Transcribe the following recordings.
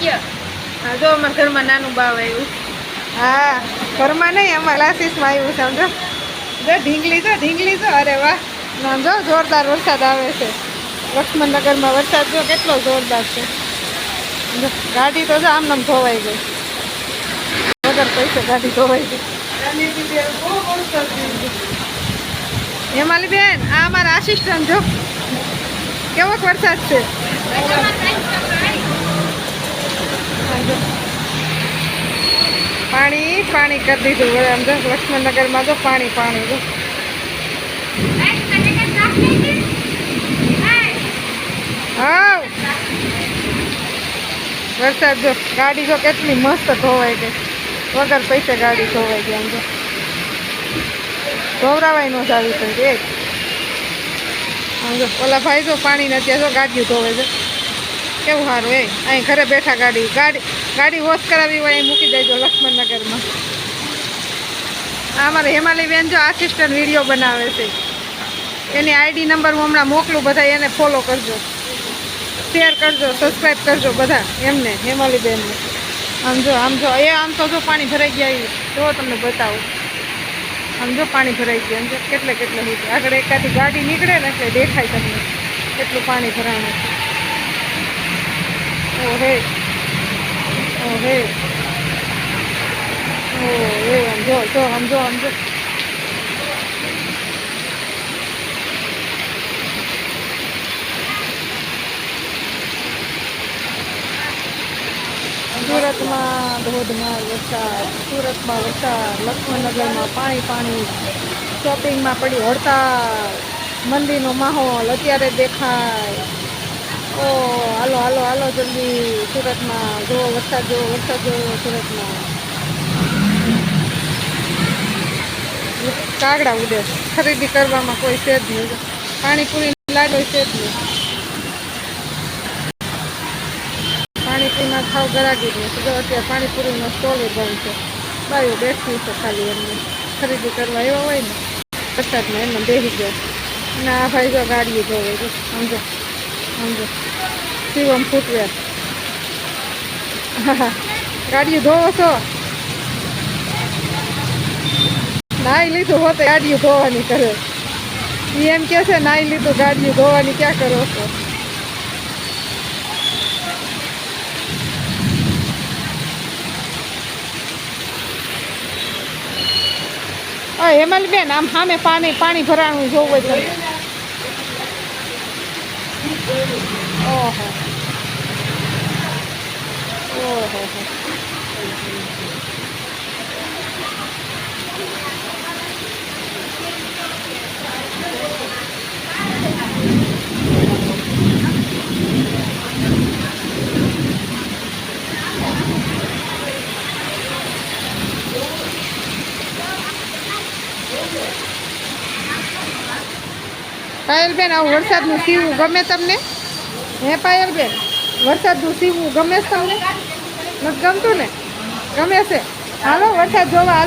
હા જો અમારા ઘરમાં નાનું બાવ આવ્યું. હા ઘરમાં નહીં અમારા ક્લાસીસમાં આવ્યું સમજો. જો ઢીંગલી જો અરે વાહ. જો જોરદાર વરસાદ આવે છે. લક્ષ્મણનગરમાં વરસાદ જો કેટલો જોરદાર છે. ગાડી તો જો આમ ધોવાઈ ગઈ. વગર પૈસે ગાડી ધોવાઈ ગઈ. હેમાલી બેન આ અમારા આસિસ્ટન્ટ જો કેવો વરસાદ છે. પાણી પાણી કરી દીધું આમ જો લક્ષ્મણનગરમાં જો પાણી જો. હા વરસાદ જો ગાડી જો કેટલી મસ્ત ધોવાઈ ગઈ. વગર પૈસે ગાડી ધોવાઈ ગઈ. આમ જો ધોવરાવાય નો જાવી પડે. આમ જો ઓલા ભાઈ જો પાણી નથી જો ગાડીઓ ધોવે છે. કેવું સારું એ અહીં ઘરે બેઠા ગાડી વોશ કરાવી હોય અહીં મૂકી દેજો લક્ષ્મણનગરમાં. આ અમારે હેમાલી બેન જો આસિસ્ટન્ટ વિડીયો બનાવે છે. એની આઈડી નંબર હું હમણાં મોકલું, બધા એને ફોલો કરજો, શેર કરજો, સબસ્ક્રાઈબ કરજો બધા એમને હેમાલી બેનને. આમ જો આમ તો જો પાણી ભરાઈ ગયા જો તમને બતાવું. આમ જો પાણી ભરાઈ ગયા આમ જો કેટલે સુધી આગળ એકાદી ગાડી નીકળે ને એટલે દેખાય તમને કેટલું પાણી ભરાણું છે. ઓહે આમ જો સુરતમાં ધોધમાર વરસાદ. લક્ષ્મણનગરમાં પાણી. શોપિંગમાં પડી હડતાલ. મંદીનો માહોલ અત્યારે દેખાય. ઓ હાલો જલ્દી સુરતમાં જો વરસાદ સુરતમાં. કાગડા ઉડે. ખરીદી કરવામાં કોઈ છે જ નહીં. પાણીપુરી લાડો છે જ નહીં. પાણીપુરીમાં ખાવ ગરાગી નહીં. જો અત્યારે પાણીપુરીનો સ્ટોલ બંધ છે. બાયો બેઠી છે ખાલી એમને ખરીદી કરવા એવા હોય ને વરસાદમાં એમને બેસી ગયા. અને આ ભાઈ જો ગાડીઓ જોવે છે. સમજો શિવમ ફૂટવેર. ગાડીઓ ધોવો છો? નાઈ લીધું હોતે ગાડીઓ ધોવાની કરે. એમ કે છે નાઈ લીધું ગાડીઓ ધોવાની ક્યાં કરો છો? હેમલ બેન આમ સામે પાણી ભરાણું જોવું જ. ઓહો પાયલબેન આવું વરસાદનું સીવું ગમે તમને? હે પાયલબેન વરસાદનું સીવું ગમે છે તમને? નથી ગમતું ને? ગમે છે? હાલો વરસાદ જોવા.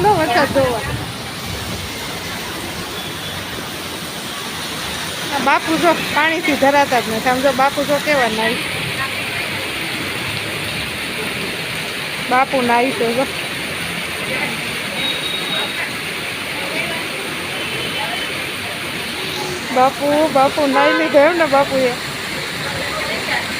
બાપુ જો પાણીથી ધરાતા જ નથી. સમજો બાપુ જો કેવા નાઈ. બાપુ નાઈ છે જો. બાપુ નાઈ લીધો એમ ને બાપુએ.